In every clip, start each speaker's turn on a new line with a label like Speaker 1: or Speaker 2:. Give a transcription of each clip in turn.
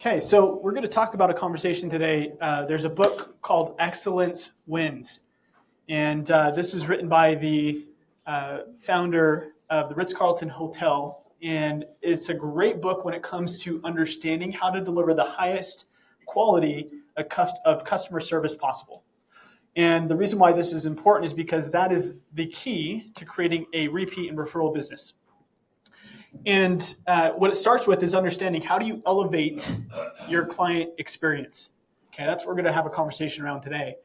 Speaker 1: Okay, so we're going to talk about a conversation today. There's a book called Excellence Wins. And this is written by the founder of the Ritz-Carlton Hotel. And it's a great book when it comes to understanding how to deliver the highest quality of customer service possible. And the reason why this is important is because that is the key to creating a repeat and referral business. And what it starts with is understanding how do you elevate your client experience. Okay, that's what we're going to have a conversation around today.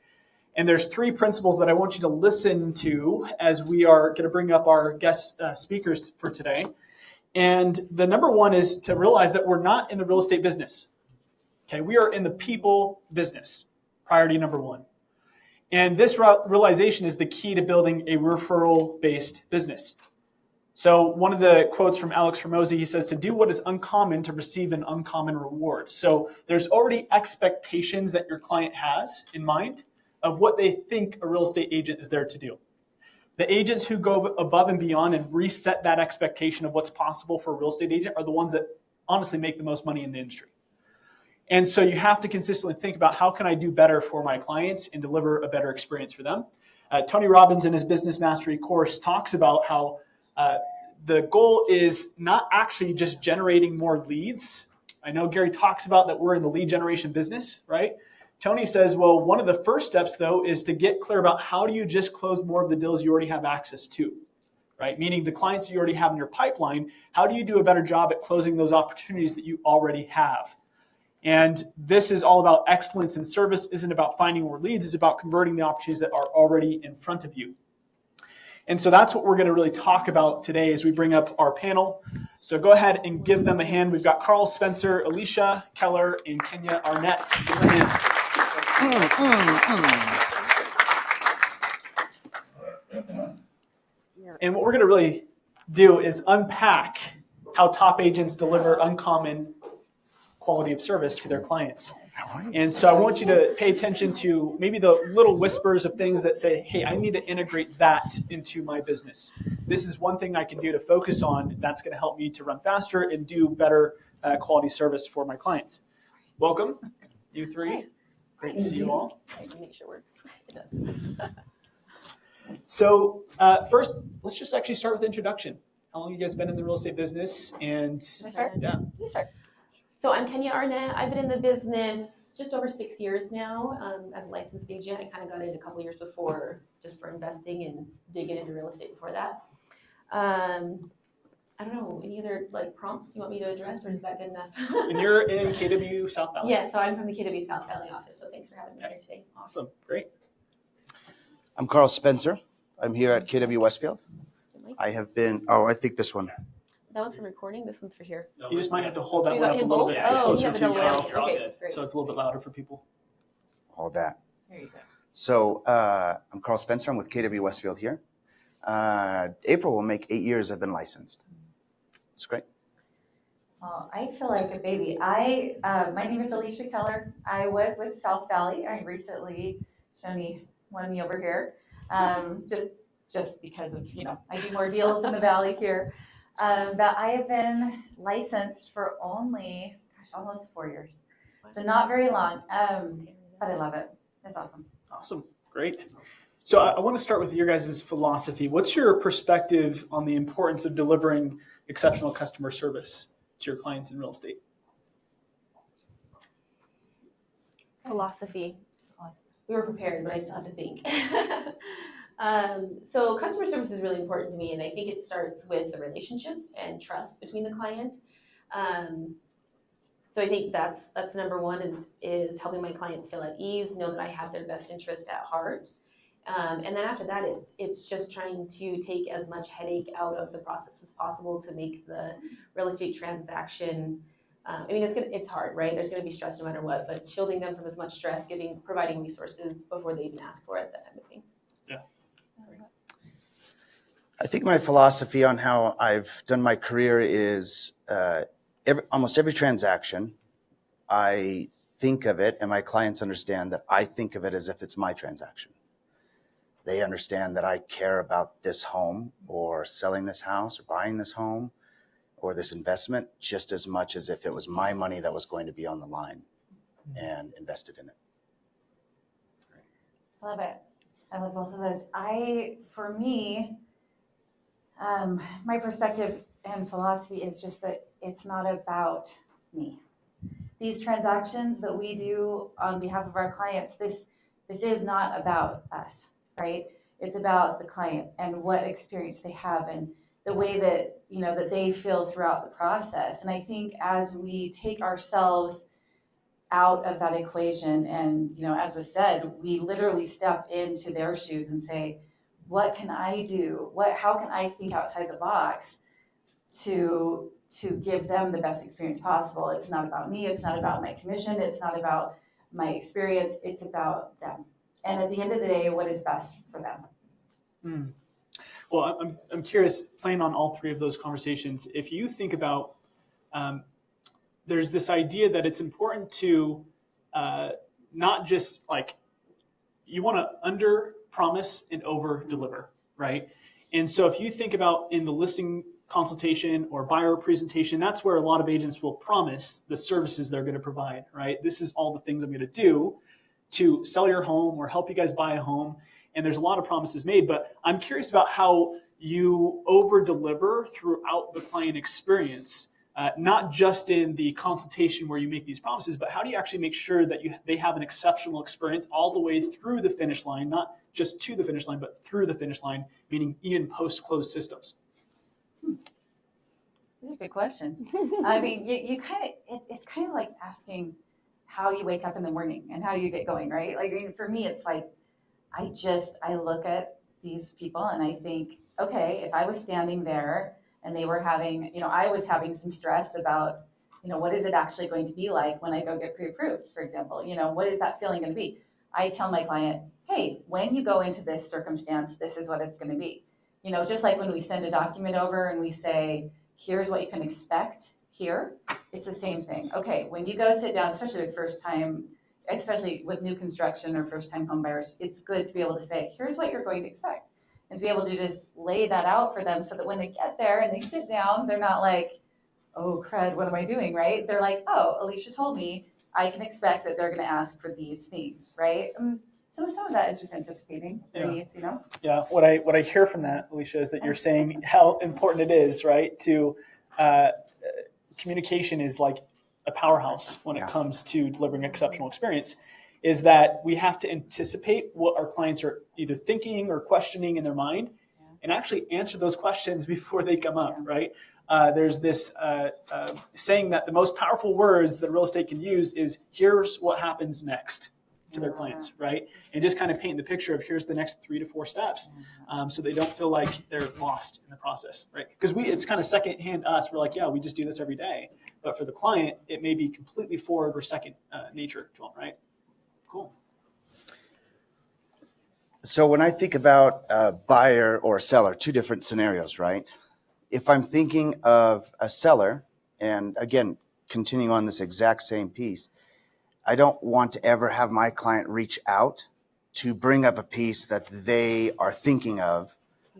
Speaker 1: And there's three principles that I want you to listen to as we are going to bring up our guest speakers for today. And the number one is to realize that we're not in the real estate business. Okay, we are in the people business. Priority number one. And this realization is the key to building a referral-based business. So one of the quotes from Alex Hormozi, he says, to do what is uncommon to receive an uncommon reward. So there's already expectations that your client has in mind of what they think a real estate agent is there to do. The agents who go above and beyond and reset that expectation of what's possible for a real estate agent are the ones that honestly make the most money in the industry. And so you have to consistently think about how can I do better for my clients and deliver a better experience for them. Tony Robbins in his Business Mastery course talks about how the goal is not actually just generating more leads. I know Gary talks about that we're in the lead generation business, right? Tony says, well, one of the first steps, though, is to get clear about how do you just close more of the deals you already have access to, right? Meaning the clients you already have in your pipeline, how do you do a better job at closing those opportunities that you already have? And this is all about excellence in service. Isn't about finding more leads. It's about converting the opportunities that are already in front of you. And so that's what we're going to really talk about today as we bring up our panel. So go ahead and give them a hand. We've got Carl Spencer, Alicia Keller, and Kenya Arnett. Give them a hand. And what we're going to really do is unpack how top agents deliver uncommon quality of service to their clients. And so I want you to pay attention to maybe the little whispers of things that say, hey, I need to integrate that into my business. This is one thing I can do to focus on that's going to help me to run faster and do better quality service for my clients. Welcome, you three.
Speaker 2: Hi.
Speaker 1: Great to see you all.
Speaker 2: I can make sure it works. It does.
Speaker 1: So first, let's just actually start with introduction. How long have you guys been in the real estate business? And
Speaker 2: Can I start?
Speaker 1: yeah.
Speaker 2: You start. So I'm Kenya Arnett. I've been in the business just over 6 years now as a licensed agent. I kind of got in a couple years before just for investing and digging into real estate before that. I don't know, any other prompts you want me to address, or is that good enough?
Speaker 1: And you're in KW South Valley?
Speaker 2: Yes, so I'm from the KW South Valley office, so thanks for having me here today.
Speaker 1: Awesome, great.
Speaker 3: I'm Carl Spencer. I'm here at KW Westfield. I have been, I think this one.
Speaker 2: That one's for recording, this one's for here.
Speaker 1: You just might have to hold that
Speaker 2: You
Speaker 1: one
Speaker 2: got
Speaker 1: up a
Speaker 2: him
Speaker 1: little
Speaker 2: both?
Speaker 1: bit
Speaker 2: Oh,
Speaker 1: closer
Speaker 2: you have
Speaker 1: to
Speaker 2: the
Speaker 1: you.
Speaker 2: double L. Okay, great.
Speaker 1: So it's a little bit louder for people.
Speaker 3: All that.
Speaker 2: There you go.
Speaker 3: So I'm Carl Spencer. I'm with KW Westfield here. April will make 8 years I've been licensed. It's great.
Speaker 4: Well, I feel like a baby. My name is Alicia Keller. I was with South Valley. I recently, Shoni wanted me over here, just because of, I do more deals in the valley here. But I have been licensed for only, almost 4 years. So not very long, but I love it. It's awesome.
Speaker 1: Awesome, great. So I want to start with your guys' philosophy. What's your perspective on the importance of delivering exceptional customer service to your clients in real estate?
Speaker 2: Philosophy. We were prepared, but I still have to think. So customer service is really important to me, and I think it starts with the relationship and trust between the client. So I think that's the number one is helping my clients feel at ease, know that I have their best interest at heart. And then after that, it's just trying to take as much headache out of the process as possible to make the real estate transaction. It's hard, right? There's going to be stress no matter what, but shielding them from as much stress, providing resources before they even ask for it, that type of thing.
Speaker 1: Yeah.
Speaker 3: I think my philosophy on how I've done my career is almost every transaction, I think of it, and my clients understand that I think of it as if it's my transaction. They understand that I care about this home or selling this house or buying this home or this investment just as much as if it was my money that was going to be on the line and invested in it.
Speaker 4: I love it. I love both of those. For me, my perspective and philosophy is just that it's not about me. These transactions that we do on behalf of our clients, this is not about us, right? It's about the client and what experience they have and the way that, that they feel throughout the process. And I think as we take ourselves out of that equation and, as was said, we literally step into their shoes and say, what can I do? How can I think outside the box to give them the best experience possible? It's not about me. It's not about my commission. It's not about my experience. It's about them. And at the end of the day, what is best for them?
Speaker 1: Mm. Well, I'm curious, playing on all three of those conversations, if you think about, there's this idea that it's important to not just like, you want to under promise and over deliver, right? And so if you think about in the listing consultation or buyer presentation, that's where a lot of agents will promise the services they're going to provide, right? This is all the things I'm going to do to sell your home or help you guys buy a home. And there's a lot of promises made, but I'm curious about how you over deliver throughout the client experience. Not just in the consultation where you make these promises, but how do you actually make sure that they have an exceptional experience all the way through the finish line, not just to the finish line, but through the finish line, meaning even post-close systems?
Speaker 4: These are good questions. I mean, you kind of, it's kind of like asking how you wake up in the morning and how you get going, right? Like, I mean, for me, it's like, I look at these people and I think, okay, if I was standing there and they were having, I was having some stress about, what is it actually going to be like when I go get pre-approved, for example? What is that feeling going to be? I tell my client, hey, when you go into this circumstance, this is what it's going to be. Just like when we send a document over and we say, here's what you can expect here, it's the same thing. Okay, when you go sit down, especially the first time, especially with new construction or first time home buyers, it's good to be able to say, here's what you're going to expect. And to be able to just lay that out for them so that when they get there and they sit down, they're not like, oh crud, what am I doing, right? They're like, oh, Alicia told me I can expect that they're going to ask for these things, right? So some of that is just anticipating their needs,
Speaker 1: Yeah, what I hear from that, Alicia, is that you're saying how important it is, right? To communication is like a powerhouse when it comes to delivering exceptional experience. Is that we have to anticipate what our clients are either thinking or questioning in their mind, and actually answer those questions before they come up, right? There's this saying that the most powerful words that real estate can use is, here's what happens next, to their clients, right? And just kind of paint the picture of here's the next 3 to 4 steps, so they don't feel like they're lost in the process, right? Because it's kind of secondhand us. We're like, yeah, we just do this every day. But for the client, it may be completely forward or second nature to them, right? Cool.
Speaker 3: So when I think about a buyer or a seller, two different scenarios, right? If I'm thinking of a seller, and again, continuing on this exact same piece, I don't want to ever have my client reach out to bring up a piece that they are thinking of.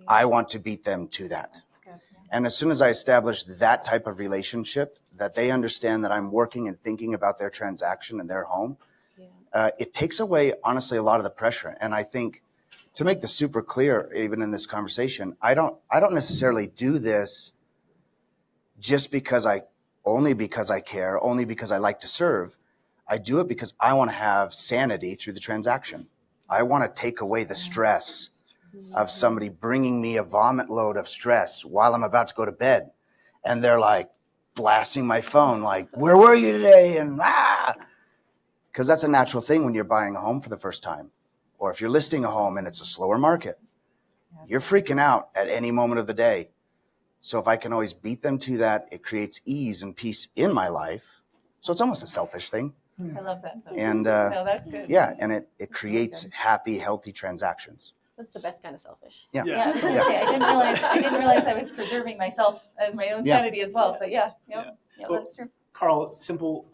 Speaker 3: I want to beat them to that.
Speaker 4: That's good. Yeah.
Speaker 3: And as soon as I establish that type of relationship, that they understand that I'm working and thinking about their transaction and their home, it takes away, honestly, a lot of the pressure. And I think, to make this super clear, even in this conversation, I don't necessarily do this just only because I care, only because I like to serve. I do it because I want to have sanity through the transaction. I want to take away the stress of somebody bringing me a vomit load of stress while I'm about to go to bed. And they're like blasting my phone, like, where were you today? And because that's a natural thing when you're buying a home for the first time. Or if you're listing a home and it's a slower market, you're freaking out at any moment of the day. So if I can always beat them to that, it creates ease and peace in my life. So it's almost a selfish thing.
Speaker 4: I love that.
Speaker 3: And
Speaker 4: No, that's good.
Speaker 3: yeah, and it creates happy, healthy transactions.
Speaker 2: That's the best kind of selfish.
Speaker 4: Yeah, I was gonna say I didn't realize I was preserving myself as my own sanity as well. But yeah,
Speaker 1: Well,
Speaker 4: that's true.
Speaker 1: Carl, simple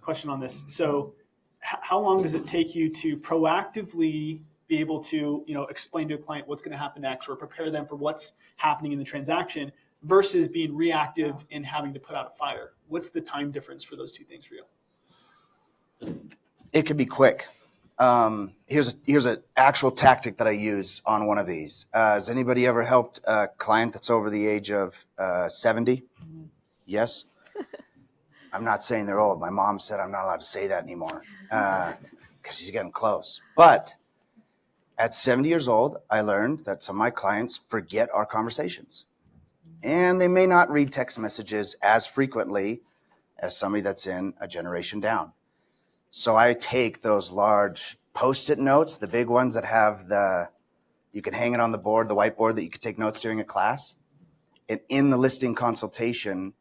Speaker 1: question on this. So how long does it take you to proactively be able to, explain to a client what's going to happen next, or prepare them for what's happening in the transaction versus being reactive and having to put out a fire? What's the time difference for those two things for you?
Speaker 3: It could be quick. Here's an actual tactic that I use on one of these. Has anybody ever helped a client that's over the age of 70? Yes? I'm not saying they're old. My mom said I'm not allowed to say that anymore because she's getting close. But at 70 years old, I learned that some of my clients forget our conversations. And they may not read text messages as frequently as somebody that's in a generation down. So I take those large Post-it notes, the big ones that have you can hang it on the board, the whiteboard that you could take notes during a class. And in the listing consultation,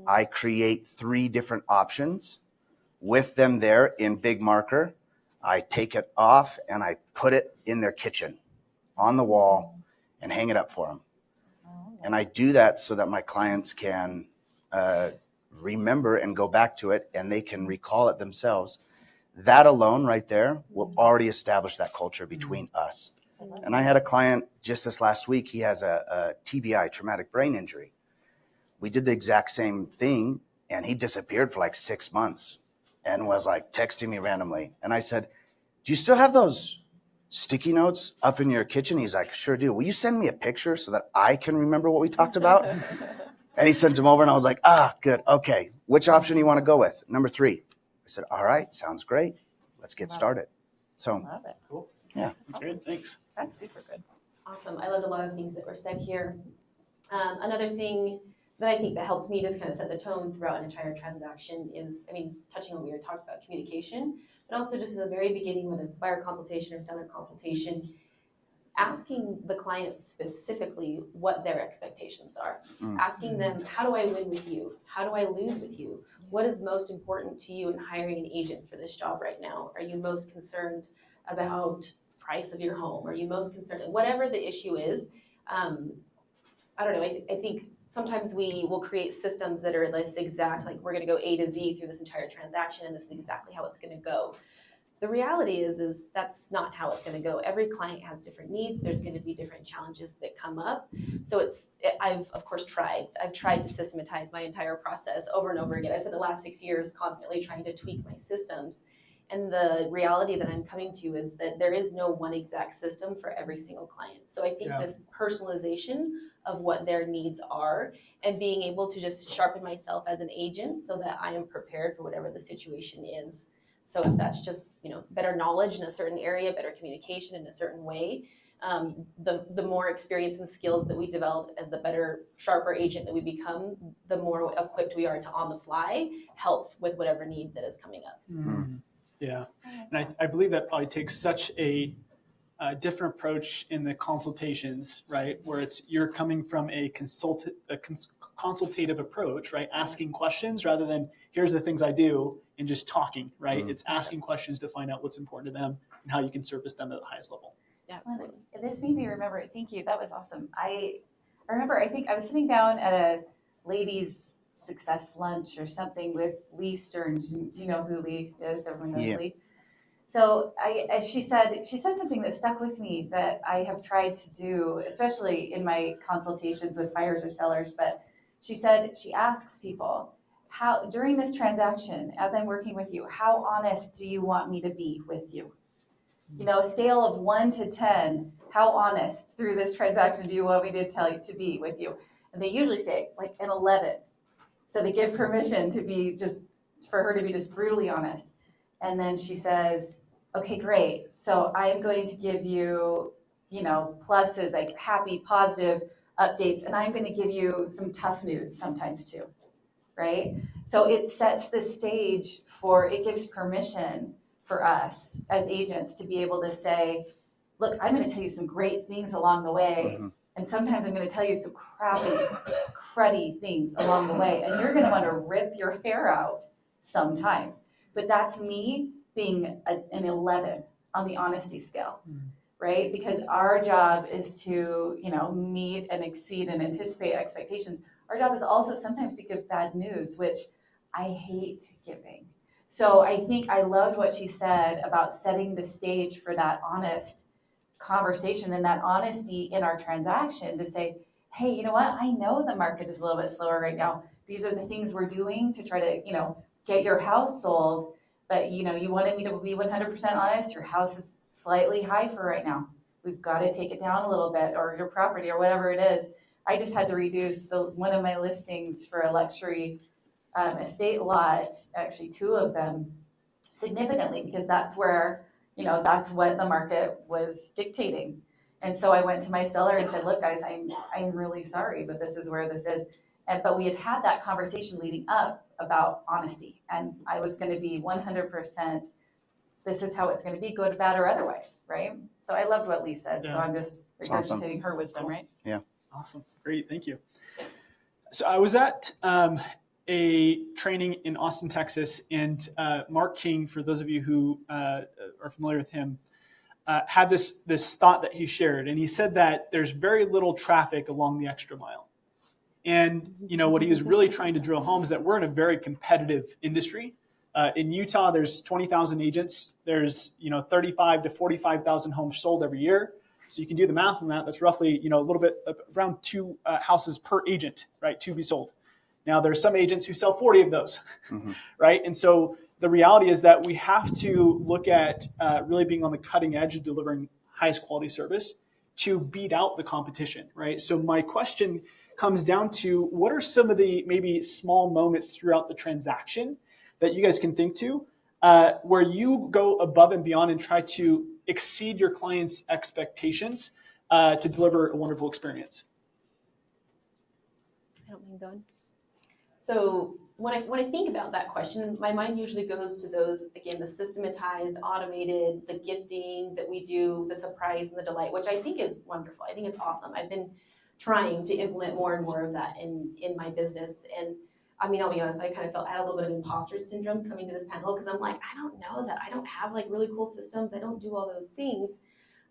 Speaker 3: I create 3 different options with them there in big marker. I take it off and I put it in their kitchen on the wall and hang it up for them. And I do that so that my clients can remember and go back to it, and they can recall it themselves. That alone right there will already establish that culture between us. And I had a client just this last week. He has a TBI, traumatic brain injury. We did the exact same thing, and he disappeared for like 6 months and was like texting me randomly. And I said, do you still have those sticky notes up in your kitchen? He's like, sure do. Will you send me a picture so that I can remember what we talked about? And he sent them over, and I was like, good. Okay. Which option do you want to go with? Number 3. I said, all right, sounds great. Let's get started. So,
Speaker 4: Love it.
Speaker 1: Cool.
Speaker 3: yeah.
Speaker 1: That's great. Thanks.
Speaker 4: That's super good.
Speaker 2: Awesome. I loved a lot of things that were said here. Another thing that I think that helps me just kind of set the tone throughout an entire transaction is, touching on what we were talking about, communication, but also just at the very beginning, whether it's buyer consultation or seller consultation, asking the client specifically what their expectations are. Asking them, how do I win with you? How do I lose with you? What is most important to you in hiring an agent for this job right now? Are you most concerned about price of your home? Are you most concerned, whatever the issue is? I don't know, I think sometimes we will create systems that are this exact, like we're gonna go A to Z through this entire transaction and this is exactly how it's gonna go. The reality is that's not how it's gonna go. Every client has different needs. There's gonna be different challenges that come up. So I've of course tried to systematize my entire process over and over again. I spent the last 6 years constantly trying to tweak my systems. And the reality that I'm coming to is that there is no one exact system for every single client. So I think this personalization of what their needs are and being able to just sharpen myself as an agent so that I am prepared for whatever the situation is. So if that's just, better knowledge in a certain area, better communication in a certain way, the more experience and skills that we develop and the better, sharper agent that we become, the more equipped we are to on the fly help with whatever need that is coming up.
Speaker 1: Mm-hmm. Yeah, and I believe that probably takes such a different approach in the consultations, right? Where you're coming from a consultative approach, right? Asking questions rather than here's the things I do and just talking, right? It's asking questions to find out what's important to them and how you can service them at the highest level.
Speaker 2: Absolutely.
Speaker 4: This made me remember. Thank you. That was awesome. I remember. I think I was sitting down at a ladies' success lunch or something with Lee Stearns. Do you know who Lee is? Everyone knows Lee. So she said something that stuck with me that I have tried to do, especially in my consultations with buyers or sellers. But she said she asks people, how during this transaction, as I'm working with you, how honest do you want me to be with you? Scale of 1 to 10, how honest through this transaction do you want me to tell you to be with you? And they usually say like an 11. So they give permission for her to be just brutally honest. And then she says, okay, great. So I'm going to give you, pluses, like happy, positive updates. And I'm going to give you some tough news sometimes too, right? So it sets the stage it gives permission for us as agents to be able to say, look, I'm going to tell you some great things along the way. And sometimes I'm going to tell you some cruddy things along the way. And you're going to want to rip your hair out sometimes. But that's me being an 11 on the honesty scale, right? Because our job is to, meet and exceed and anticipate expectations. Our job is also sometimes to give bad news, which I hate giving. So I think I loved what she said about setting the stage for that honest conversation and that honesty in our transaction to say, hey, you know what? I know the market is a little bit slower right now. These are the things we're doing to try to, get your house sold. But, you wanted me to be 100% honest. Your house is slightly high for right now. We've got to take it down a little bit, or your property, or whatever it is. I just had to reduce one of my listings for a luxury estate lot, actually two of them, significantly, because that's where, that's what the market was dictating. And so I went to my seller and said, look, guys, I'm really sorry, but this is where this is. But we had that conversation leading up about honesty. And I was going to be 100%, this is how it's going to be, good, bad, or otherwise, right? So I loved what Lee said. So
Speaker 1: Yeah.
Speaker 4: I'm just
Speaker 3: Awesome.
Speaker 4: regurgitating her wisdom, right?
Speaker 1: Awesome. Great. Thank you. So I was at a training in Austin, Texas, and Mark King, for those of you who are familiar with him, had this thought that he shared. And he said that there's very little traffic along the extra mile. And what he was really trying to drill home is that we're in a very competitive industry. In Utah, there's 20,000 agents. There's 35 to 45,000 homes sold every year. So you can do the math on that. That's roughly a little bit around 2 houses per agent, right, to be sold. Now there's some agents who sell 40 of those, right? And so the reality is that we have to look at really being on the cutting edge of delivering highest quality service to beat out the competition, right? So my question comes down to, what are some of the maybe small moments throughout the transaction that you guys can think to where you go above and beyond and try to exceed your clients' expectations to deliver a wonderful experience?
Speaker 2: I don't mind going. So when I think about that question, my mind usually goes to those, again, the systematized, automated, the gifting that we do, the surprise and the delight, which I think is wonderful. I think it's awesome. I've been trying to implement more and more of that in my business. And I mean, I'll be honest, I kind of felt I had a little bit of imposter syndrome coming to this panel, because I'm like, I don't know that I don't have like really cool systems. I don't do all those things.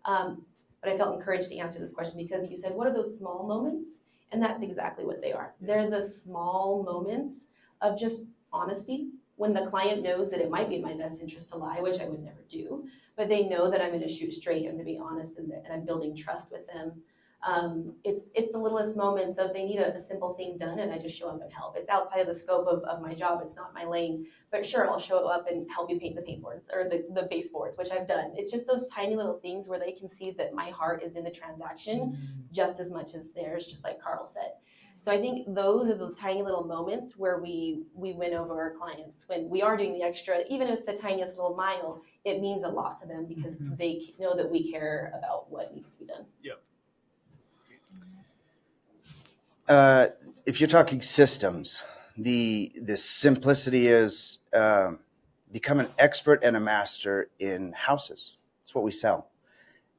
Speaker 2: But I felt encouraged to answer this question because you said, what are those small moments? And that's exactly what they are. They're the small moments of just honesty, when the client knows that it might be in my best interest to lie, which I would never do, but they know that I'm going to shoot straight, I'm going to be honest, and I'm building trust with them. It's the littlest moments of they need a simple thing done, and I just show up and help. It's outside of the scope of my job. It's not my lane, but sure, I'll show up and help you paint the paintboards or the baseboards, which I've done. It's just those tiny little things where they can see that my heart is in the transaction just as much as theirs, just like Carl said. So I think those are the tiny little moments where we win over our clients. When we are doing the extra, even if it's the tiniest little mile, it means a lot to them because they know that we care about what needs to be done.
Speaker 1: Yep.
Speaker 3: If you're talking systems, the simplicity is become an expert and a master in houses. That's what we sell.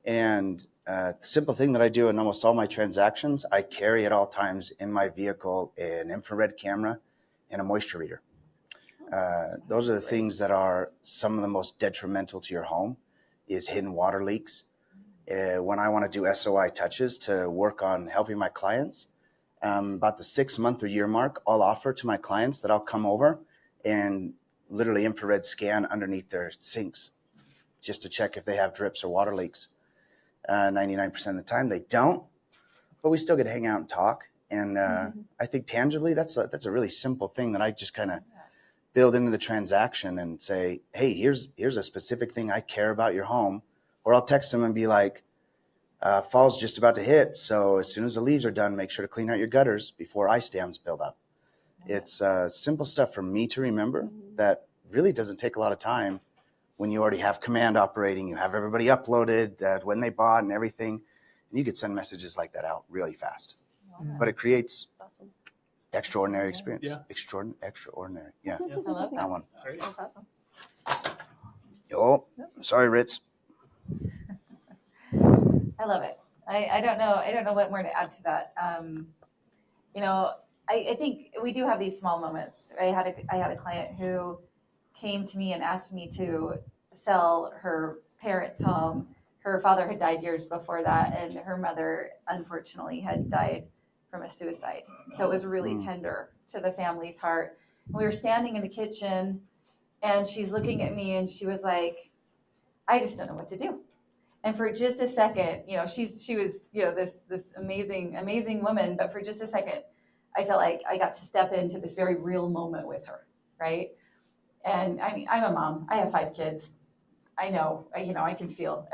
Speaker 3: And the simple thing that I do in almost all my transactions, I carry at all times in my vehicle an infrared camera and a moisture reader. Those are the things that are some of the most detrimental to your home, is hidden water leaks. When I want to do SOI touches to work on helping my clients, about the 6 month or year mark, I'll offer to my clients that I'll come over and literally infrared scan underneath their sinks just to check if they have drips or water leaks. 99% of the time they don't, but we still get to hang out and talk. And I think tangibly, that's a really simple thing that I just kind of build into the transaction and say, hey, here's a specific thing I care about your home. Or I'll text them and be like, fall's just about to hit, so as soon as the leaves are done, make sure to clean out your gutters before ice dams build up. It's simple stuff for me to remember that really doesn't take a lot of time when you already have command operating, you have everybody uploaded when they bought and everything, and you could send messages like that out really fast. But it creates extraordinary experience.
Speaker 1: Yeah.
Speaker 3: Extraordinary. Yeah.
Speaker 4: I love
Speaker 3: That
Speaker 4: that.
Speaker 3: one.
Speaker 4: That's awesome.
Speaker 3: Oh, sorry, Ritz.
Speaker 4: I love it. I don't know what more to add to that. I think we do have these small moments. I had a client who came to me and asked me to sell her parents' home. Her father had died years before that, and her mother, unfortunately, had died from a suicide. So it was really tender to the family's heart. We were standing in the kitchen, and she's looking at me, and she was like, I just don't know what to do. And for just a second, she was, this amazing woman, but for just a second, I felt like I got to step into this very real moment with her, right? And I mean, I'm a mom. I have 5 kids. I know, I can feel,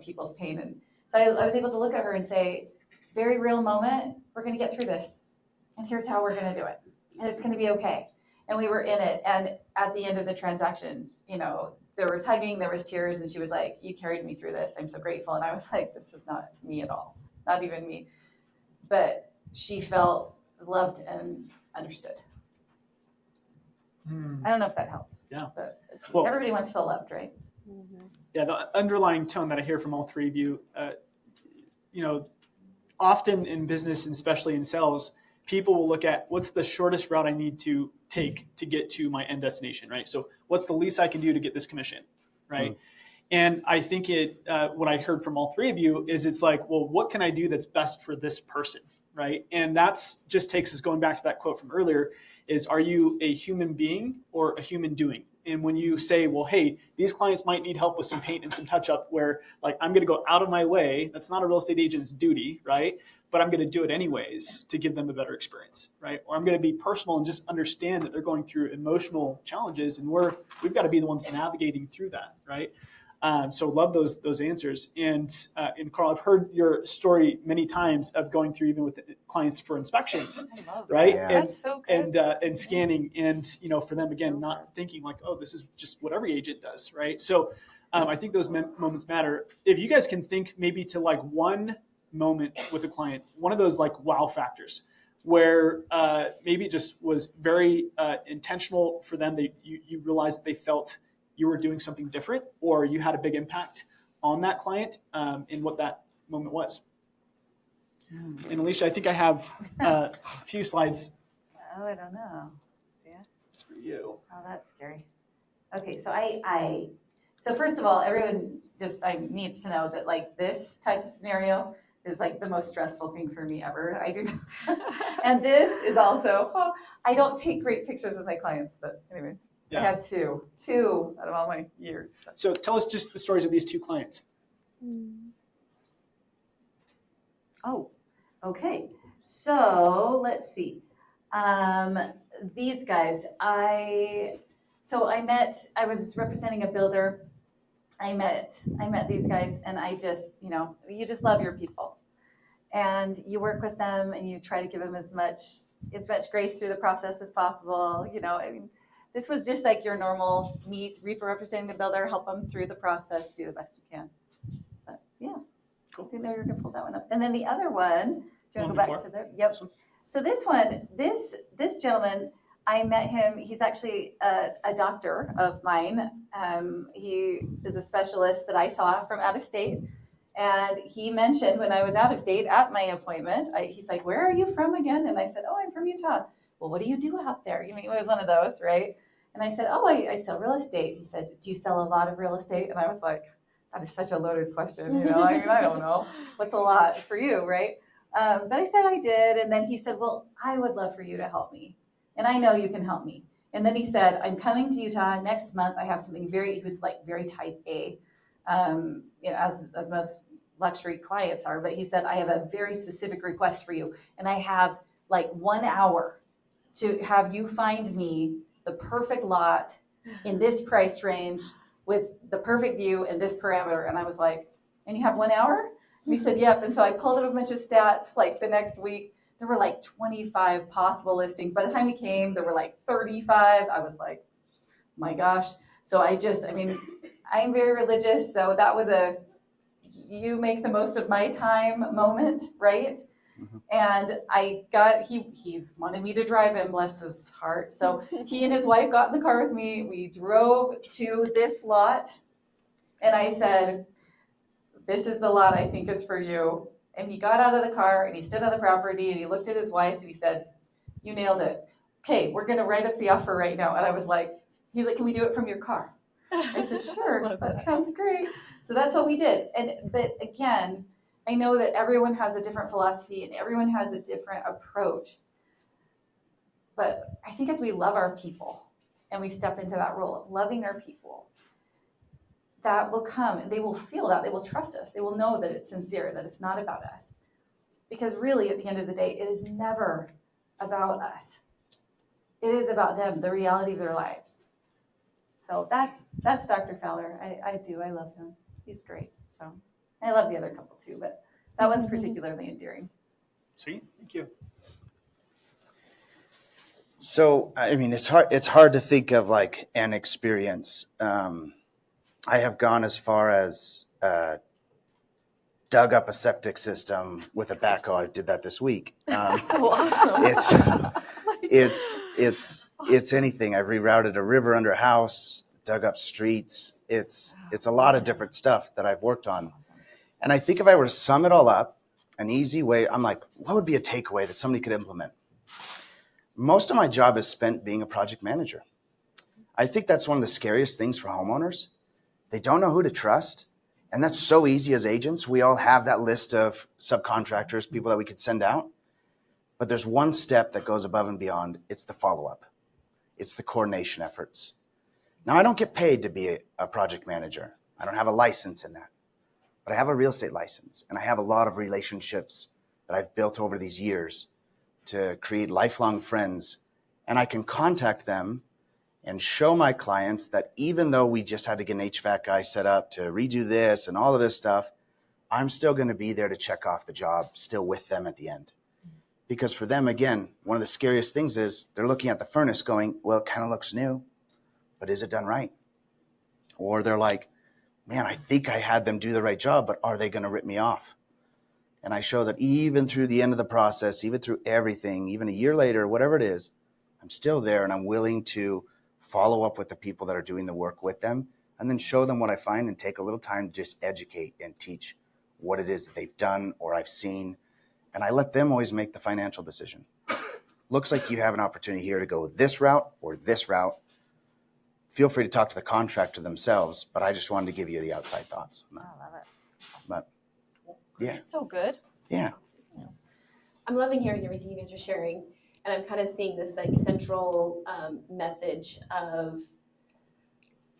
Speaker 4: people's pain. And so I was able to look at her and say, very real moment. We're going to get through this. And here's how we're going to do it. And it's going to be okay. And we were in it. And at the end of the transaction, there was hugging, there was tears. And she was like, you carried me through this. I'm so grateful. And I was like, this is not me at all. Not even me. But she felt loved and understood. I don't know if that helps.
Speaker 1: Yeah.
Speaker 4: But
Speaker 1: Well,
Speaker 4: everybody wants to feel loved, right?
Speaker 1: Yeah, the underlying tone that I hear from all three of you, often in business and especially in sales, people will look at what's the shortest route I need to take to get to my end destination, right? So what's the least I can do to get this commission, right? And I think what I heard from all three of you is it's like, well, what can I do that's best for this person, right? And that's just takes us going back to that quote from earlier is, are you a human being or a human doing? And when you say, well, hey, these clients might need help with some paint and some touch up where like, I'm going to go out of my way. That's not a real estate agent's duty, right? But I'm going to do it anyways to give them a better experience, right? Or I'm going to be personal and just understand that they're going through emotional challenges and we've got to be the ones navigating through that, right? So love those answers. And Carl, I've heard your story many times of going through even with clients for inspections, right?
Speaker 3: Yeah.
Speaker 1: And,
Speaker 4: That's so good.
Speaker 1: and scanning, and for them again, not thinking like, oh, this is just what every agent does, right? So I think those moments matter. If you guys can think maybe to like one moment with a client, one of those like wow factors, where maybe it just was very intentional for them. You realized that they felt you were doing something different, or you had a big impact on that client, in what that moment was. And Alicia, I think I have a few slides
Speaker 4: Oh, I don't know. Yeah.
Speaker 1: for you.
Speaker 4: Oh, that's scary. Okay, so so first of all, everyone just needs to know that like this type of scenario is like the most stressful thing for me ever. I do, and this is also. I don't take great pictures with my clients, but anyways.
Speaker 1: Yeah.
Speaker 4: I had two out of all my years.
Speaker 1: So tell us just the stories of these two clients.
Speaker 4: Oh, okay. So let's see. These guys, I was representing a builder. I met these guys, and I just, you just love your people, and you work with them, and you try to give them as much grace through the process as possible. I mean, this was just like your normal meet, representing the builder, help them through the process, do the best you can. But yeah, cool. I didn't know you were gonna pull that one up. And then the other one, do you want to go back to there? Yep. So this one, this gentleman, I met him. He's actually a doctor of mine. He is a specialist that I saw from out of state. And he mentioned when I was out of state at my appointment, he's like, where are you from again? And I said, oh, I'm from Utah. Well, what do you do out there? It was one of those, right? And I said, oh, I sell real estate. He said, do you sell a lot of real estate? And I was like, that is such a loaded question. I don't know. What's a lot for you, right? But I said I did. And then he said, well, I would love for you to help me. And I know you can help me. And then he said, I'm coming to Utah next month. I have something he was like very type A, as most luxury clients are. But he said, I have a very specific request for you. And I have like 1 hour to have you find me the perfect lot in this price range with the perfect view and this parameter. And I was like, and you have 1 hour? And he said, yep. And so I pulled up a bunch of stats like the next week. There were like 25 possible listings. By the time he came, there were like 35. I was like, my gosh. So I'm very religious. So that was you make the most of my time moment, right? And he wanted me to drive him, bless his heart. So he and his wife got in the car with me. We drove to this lot. And I said, this is the lot I think is for you. And he got out of the car and he stood on the property and he looked at his wife and he said, you nailed it. Okay, we're going to write up the offer right now. And I was like, he's like, can we do it from your car? I said, sure, that sounds great. So that's what we did. But again, I know that everyone has a different philosophy and everyone has a different approach. But I think as we love our people and we step into that role of loving our people, that will come and they will feel that, they will trust us, they will know that it's sincere, that it's not about us. Because really, at the end of the day, it is never about us. It is about them, the reality of their lives. So that's Dr. Fowler. I love him. He's great. So I love the other couple too, but that one's particularly endearing.
Speaker 1: Sweet, thank you.
Speaker 3: So, I mean, it's hard to think of like an experience. I have gone as far as dug up a septic system with a backhoe. I did that this week.
Speaker 4: So awesome.
Speaker 3: It's anything. I've rerouted a river under a house, dug up streets. It's a lot of different stuff that I've worked on.
Speaker 4: Awesome.
Speaker 3: And I think if I were to sum it all up, an easy way, I'm like, what would be a takeaway that somebody could implement? Most of my job is spent being a project manager. I think that's one of the scariest things for homeowners. They don't know who to trust. And that's so easy as agents. We all have that list of subcontractors, people that we could send out. But there's one step that goes above and beyond. It's the follow-up. It's the coordination efforts. Now, I don't get paid to be a project manager. I don't have a license in that. But I have a real estate license. And I have a lot of relationships that I've built over these years to create lifelong friends. And I can contact them and show my clients that even though we just had to get an HVAC guy set up to redo this and all of this stuff, I'm still going to be there to check off the job, still with them at the end. Because for them, again, one of the scariest things is they're looking at the furnace going, well, it kind of looks new, but is it done right? Or they're like, man, I think I had them do the right job, but are they going to rip me off? And I show that even through the end of the process, even through everything, even a year later, whatever it is, I'm still there and I'm willing to follow up with the people that are doing the work with them and then show them what I find and take a little time to just educate and teach what it is that they've done or I've seen. And I let them always make the financial decision. Looks like you have an opportunity here to go this route or this route. Feel free to talk to the contractor themselves, but I just wanted to give you the outside thoughts on that.
Speaker 4: I love it.
Speaker 3: But yeah,
Speaker 4: So good.
Speaker 3: yeah.
Speaker 2: I'm loving hearing everything you guys are sharing, and I'm kind of seeing this like central message of,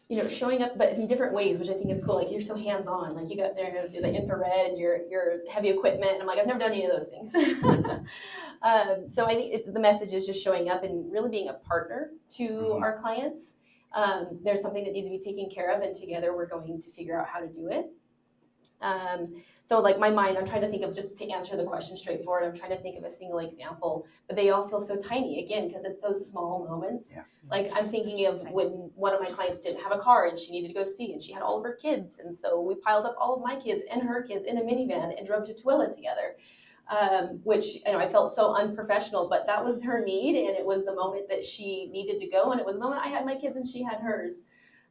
Speaker 2: you know, showing up, but in different ways, which I think is cool. Like you're so hands-on. Like you got there and do the infrared and your heavy equipment. And I'm like, I've never done any of those things. So I think the message is just showing up and really being a partner to our clients. There's something that needs to be taken care of, and together we're going to figure out how to do it. So like my mind, I'm trying to think of, just to answer the question straightforward, I'm trying to think of a single example, but they all feel so tiny again, because it's those small moments.
Speaker 3: Yeah.
Speaker 2: Like I'm thinking of when one of my clients didn't have a car and she needed to go see, and she had all of her kids. And so we piled up all of my kids and her kids in a minivan and drove to Tooele together. Which, you know, I felt so unprofessional, but that was her need. And it was the moment that she needed to go. And it was the moment I had my kids and she had hers.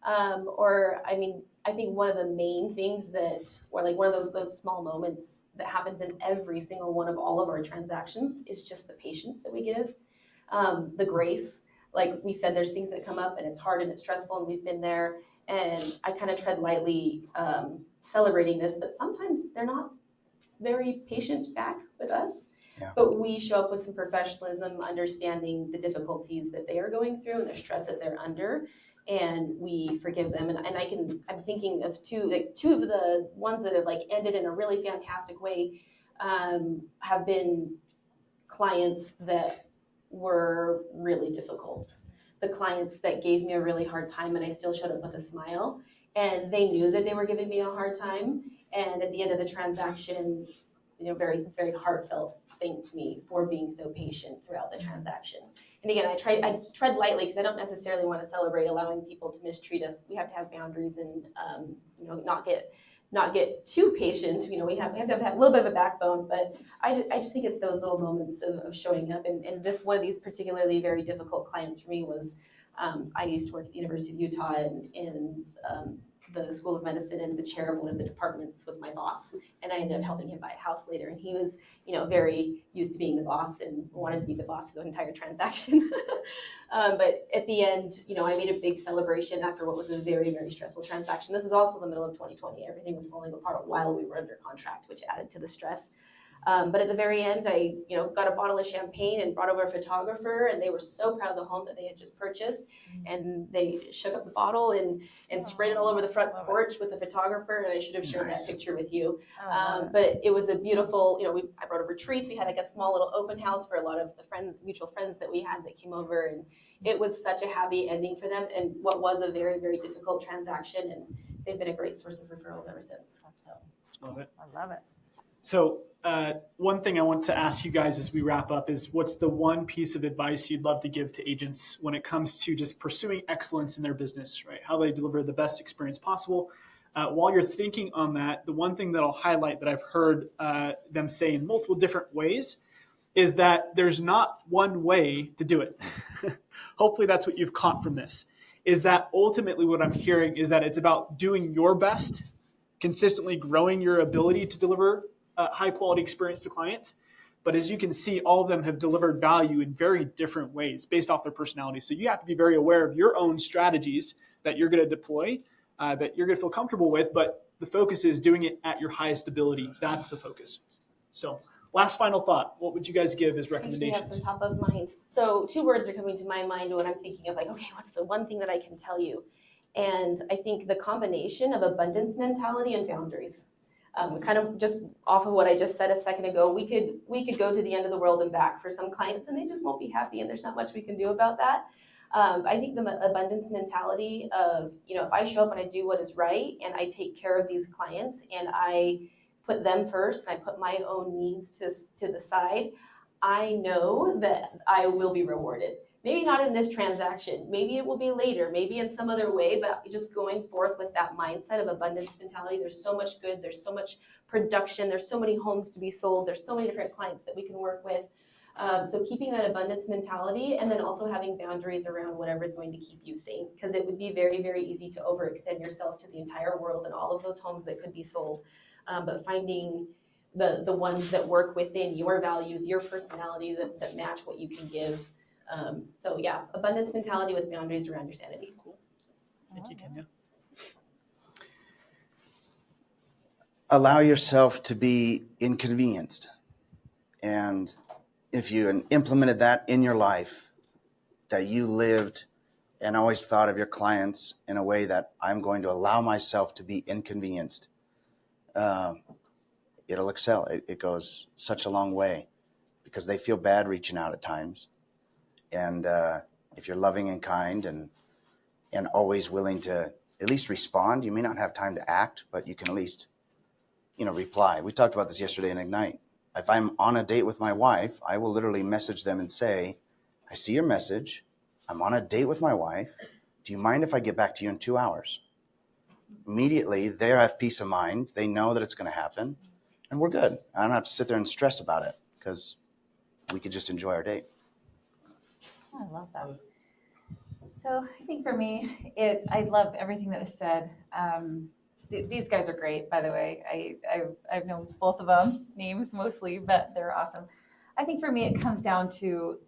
Speaker 2: I think one of the main things that, or like one of those small moments that happens in every single one of all of our transactions is just the patience that we give, the grace. Like we said, there's things that come up and it's hard and it's stressful and we've been there, and I kind of tread lightly celebrating this, but sometimes they're not very patient back with us.
Speaker 3: Yeah.
Speaker 2: But we show up with some professionalism, understanding the difficulties that they are going through and the stress that they're under. And we forgive them. And I'm thinking of two of the ones that have like ended in a really fantastic way, have been clients that were really difficult. The clients that gave me a really hard time, and I still showed up with a smile, and they knew that they were giving me a hard time. And at the end of the transaction, you know, very, very heartfelt thanked me for being so patient throughout the transaction. And again, I tread lightly because I don't necessarily want to celebrate allowing people to mistreat us. We have to have boundaries and you know, not get too patient. You know, we have to have a little bit of a backbone. But I just think it's those little moments of showing up. And this one of these particularly very difficult clients for me was, I used to work at the University of Utah and the School of Medicine, and the chair of one of the departments was my boss, and I ended up helping him buy a house later. And he was, you know, very used to being the boss and wanted to be the boss of the entire transaction. But at the end, you know, I made a big celebration after what was a very, very stressful transaction. This was also the middle of 2020. Everything was falling apart while we were under contract, which added to the stress. But at the very end, I got a bottle of champagne and brought over a photographer, and they were so proud of the home that they had just purchased. And they shook up the bottle and sprayed it all over the front porch with the photographer. And I should have shared that picture with you. But it was a beautiful, I brought over treats. We had like a small little open house for a lot of the mutual friends that we had that came over, and it was such a happy ending for them. And what was a very, very difficult transaction, and they've been a great source of referrals ever since. So.
Speaker 1: Love it.
Speaker 4: I love it.
Speaker 1: So one thing I want to ask you guys as we wrap up is, what's the one piece of advice you'd love to give to agents when it comes to just pursuing excellence in their business, right? How they deliver the best experience possible. While you're thinking on that, the one thing that I'll highlight that I've heard them say in multiple different ways is that there's not one way to do it. Hopefully that's what you've caught from this, is that ultimately what I'm hearing is that it's about doing your best, consistently growing your ability to deliver high quality experience to clients. But as you can see, all of them have delivered value in very different ways based off their personality. So you have to be very aware of your own strategies that you're going to deploy, that you're going to feel comfortable with, but the focus is doing it at your highest ability. That's the focus. So last final thought, what would you guys give as recommendations?
Speaker 2: I actually have some top of mind. So 2 words are coming to my mind when I'm thinking of like, okay, what's the one thing that I can tell you? And I think the combination of abundance mentality and boundaries. Kind of just off of what I just said a second ago, we could go to the end of the world and back for some clients, and they just won't be happy, and there's not much we can do about that. I think the abundance mentality of, if I show up and I do what is right, and I take care of these clients, and I put them first, and I put my own needs to the side, I know that I will be rewarded. Maybe not in this transaction, maybe it will be later, maybe in some other way, but just going forth with that mindset of abundance mentality. There's so much good, there's so much production, there's so many homes to be sold, there's so many different clients that we can work with. So keeping that abundance mentality, and then also having boundaries around whatever is going to keep you sane, because it would be very, very easy to overextend yourself to the entire world and all of those homes that could be sold. But finding the ones that work within your values, your personality, that match what you can give. So yeah, abundance mentality with boundaries around your sanity.
Speaker 1: Cool. Thank you, Kenya.
Speaker 3: Allow yourself to be inconvenienced. And if you implemented that in your life, that you lived and always thought of your clients in a way that I'm going to allow myself to be inconvenienced, it'll excel. It goes such a long way, because they feel bad reaching out at times. And if you're loving and kind and always willing to at least respond, you may not have time to act, but you can at least, reply. We talked about this yesterday in Ignite. If I'm on a date with my wife, I will literally message them and say, I see your message. I'm on a date with my wife. Do you mind if I get back to you in 2 hours? Immediately, they have peace of mind. They know that it's going to happen, and we're good. I don't have to sit there and stress about it, because we could just enjoy our date.
Speaker 4: I love that. So I think for me, I love everything that was said. These guys are great, by the way. I've known both of them, names mostly, but they're awesome. I think for me, it comes down to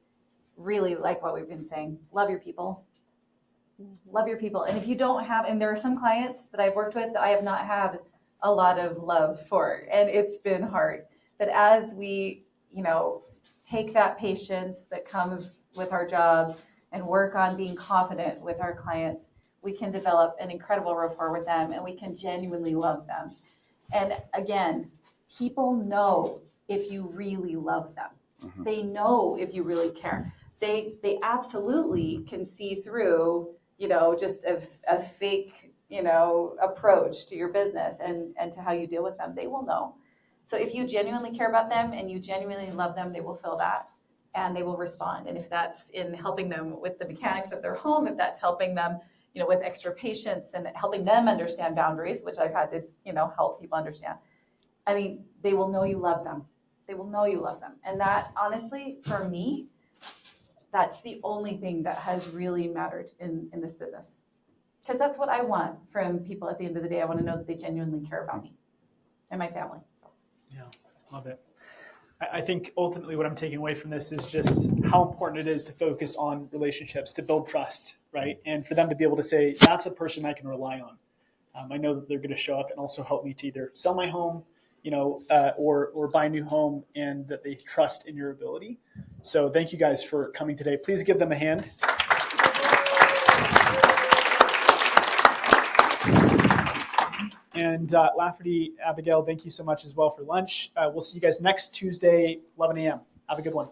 Speaker 4: really like what we've been saying. Love your people. Love your people. And if you don't have, and there are some clients that I've worked with that I have not had a lot of love for, and it's been hard. But as we, take that patience that comes with our job and work on being confident with our clients, we can develop an incredible rapport with them, and we can genuinely love them. And again, people know if you really love them. Mm-hmm. They know if you really care. They absolutely can see through, just a fake, approach to your business and to how you deal with them. They will know. So if you genuinely care about them and you genuinely love them, they will feel that, and they will respond. And if that's in helping them with the mechanics of their home, if that's helping them, with extra patience and helping them understand boundaries, which I've had to, help people understand. I mean, they will know you love them. They will know you love them. And that, honestly, for me, that's the only thing that has really mattered in this business. Because that's what I want from people at the end of the day. I want to know that they genuinely care about me and my family. So.
Speaker 1: Yeah, love it. I think ultimately what I'm taking away from this is just how important it is to focus on relationships, to build trust, right? And for them to be able to say, that's a person I can rely on. I know that they're going to show up and also help me to either sell my home, or buy a new home, and that they trust in your ability. So thank you guys for coming today. Please give them a hand. And Lafferty, Abigail, thank you so much as well for lunch. We'll see you guys next Tuesday, 11 a.m. Have a good one.